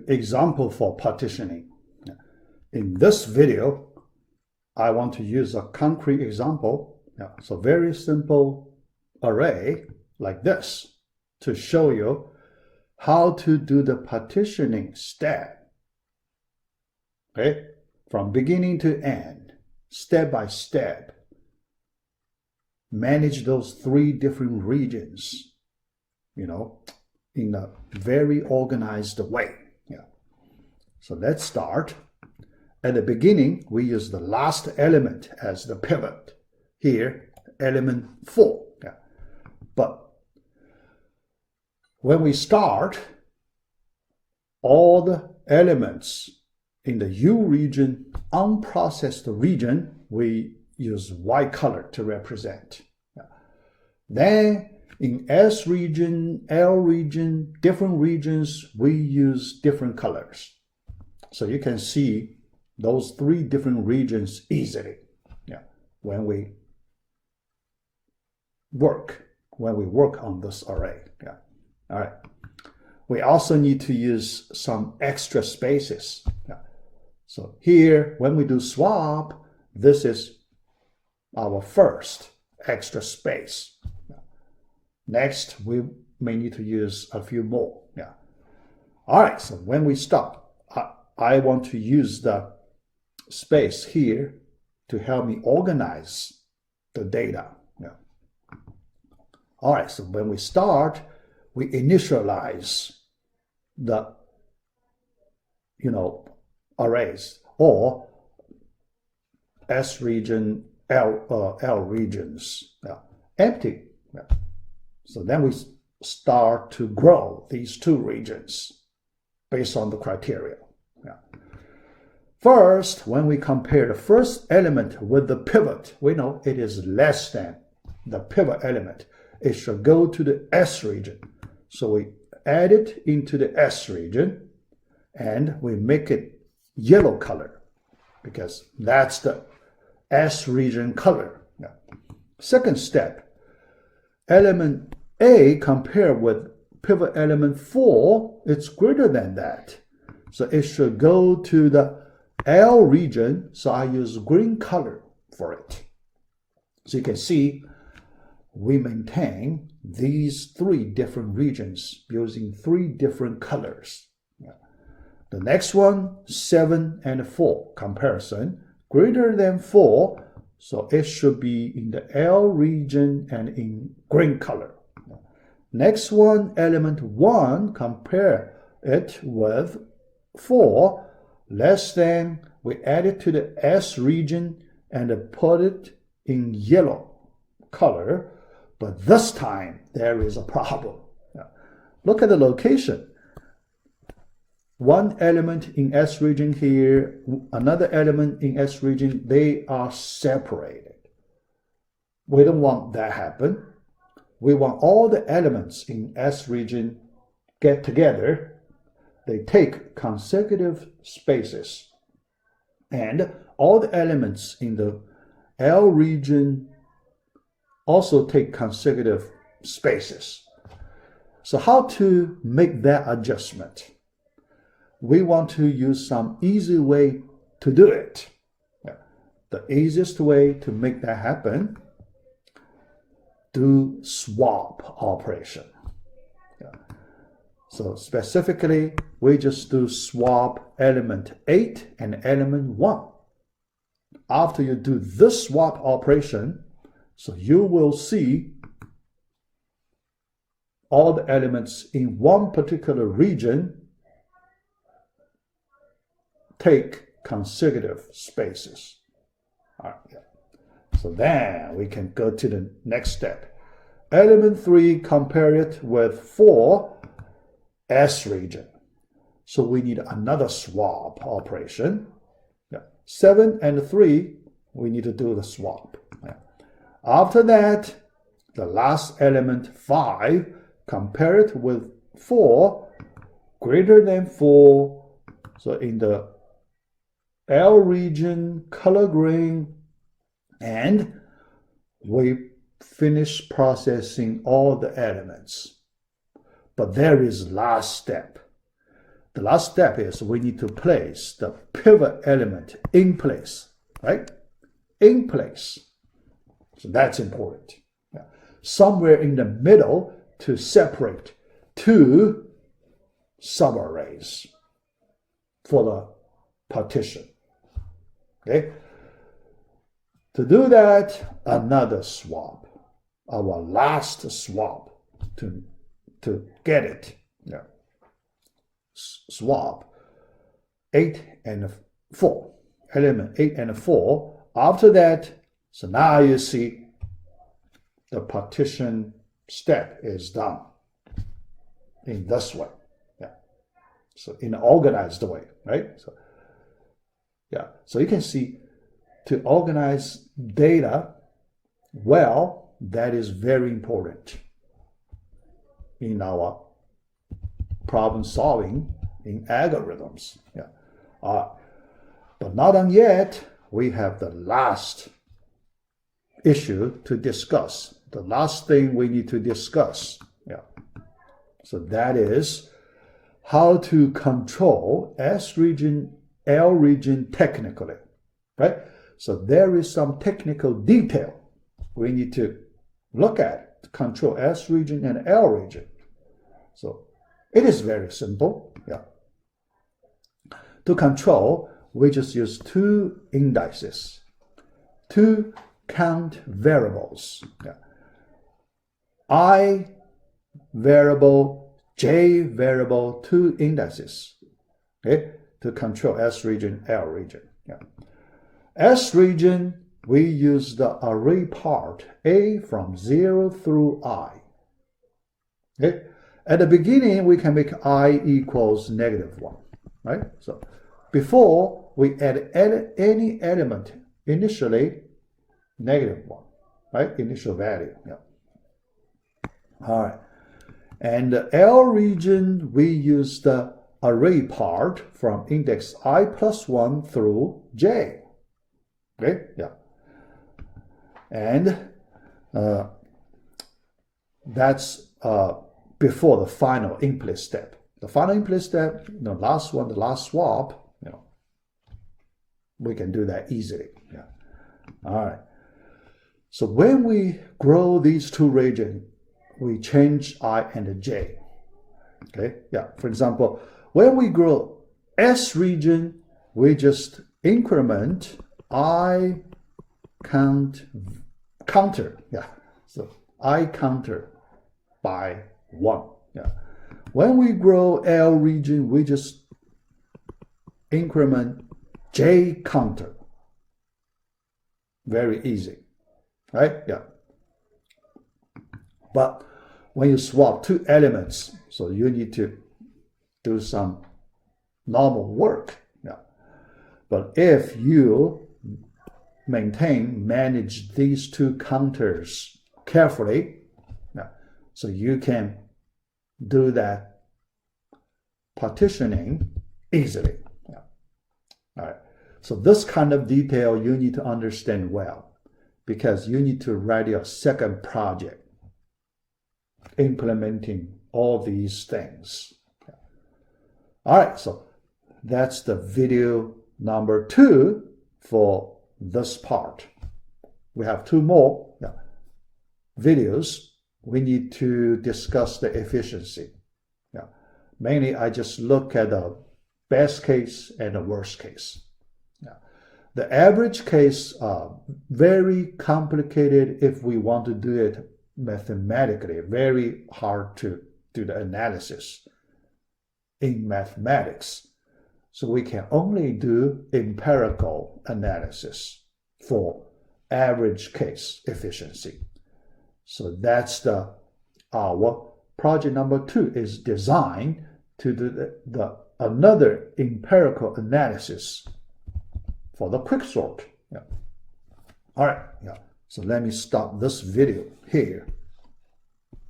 example for partitioning. In this video, I want to use a concrete example. So very simple array like this to show you how to do the partitioning step. Okay, from beginning to end, step by step. Manage those 3 different regions, in a very organized way. So let's start. At the beginning, we use the last element as the pivot. Here, element 4. But when we start, all the elements in the U region, unprocessed region, we use white color to represent. Then in S region, L region, different regions, we use different colors. So you can see those 3 different regions easily when we work on this array. All right. We also need to use some extra spaces. So here, when we do swap, this is our first extra space. Next, we may need to use a few more. All right, so when we start, I want to use the space here to help me organize the data. All right, so when we start, we initialize the arrays or S region, L regions, empty. So then we start to grow these 2 regions based on the criteria. First, when we compare the first element with the pivot, we know it is less than the pivot element. It should go to the S region. So we add it into the S region and we make it yellow color because that's the S region color. Second step, element A compared with pivot element 4, it's greater than that. So it should go to the L region, so I use green color for it. So you can see we maintain these 3 different regions using 3 different colors. The next one, 7 and 4 comparison, greater than 4, so it should be in the L region and in green color. Next one, element 1, compare it with 4, less than, we add it to the S region and put it in yellow color. But this time, there is a problem. Look at the location. One element in S region here, another element in S region, they are separated. We don't want that happen. We want all the elements in S region get together. They take consecutive spaces. And all the elements in the L region also take consecutive spaces. So how to make that adjustment? We want to use some easy way to do it. The easiest way to make that happen, do swap operation. So specifically, we just do swap element 8 and element 1. After you do this swap operation, so you will see all the elements in one particular region take consecutive spaces. All right. So then we can go to the next step. Element 3, compare it with 4, S region. So we need another swap operation. 7 and 3, we need to do the swap. After that, the last element 5, compare it with 4, greater than 4. So in the L region, color green, and we finish processing all the elements. But there is last step. the last step is we need to place the pivot element in place, right? In place. So that's important. Yeah. Somewhere in the middle to separate two subarrays for the partition. Okay? To do that, another swap, our last swap to get it. Yeah. Swap 8 and 4, element 8 and 4. After that, so now you see the partition step is done in this way. Yeah. So in an organized way, right? So yeah. So you can see to organize data well, that is very important in our problem solving in algorithms. Yeah. But not done yet. We have the last issue to discuss. The last thing we need to discuss. Yeah. So that is how to control S region, L region technically, right? So there is some technical detail we need to look at to control S region and L region. So it is very simple. Yeah. To control, we just use two indices, two count variables. Yeah. I variable, J variable, two indices. Okay, to control S region, L region. Yeah. S region, we use the array part A from 0 through I. Okay. At the beginning, we can make I equals -1, right? So before we add any element, initially -1, right? Initial value. Yeah. All right. And the L region, we use the array part from index I plus 1 through J. Okay? Yeah. And that's before the final implicit step. The final implicit step, the last one, the last swap, we can do that easily. Yeah. All right. So when we grow these two regions, we change I and J. Okay. Yeah. For example, when we grow S region, we just increment I counter. Yeah. So I counter by 1. Yeah. When we grow L region, we just increment J counter. Very easy, right? Yeah. But when you swap two elements, so you need to do some normal work. Yeah. But if you manage these two counters carefully, yeah, so you can do that partitioning easily. Yeah. All right. So this kind of detail you need to understand well, because you need to write your second project implementing all these things. Yeah. All right. So that's the video number 2 for this part. We have 2 more videos. We need to discuss the efficiency. Yeah. Mainly, I just look at the best case and the worst case. Yeah. The average case, very complicated if we want to do it mathematically. Very hard to do the analysis in mathematics. So we can only do empirical analysis for average case efficiency. So that's our project number 2 is designed to do another empirical analysis for the quicksort. Yeah. All right. Yeah. So let me stop this video here.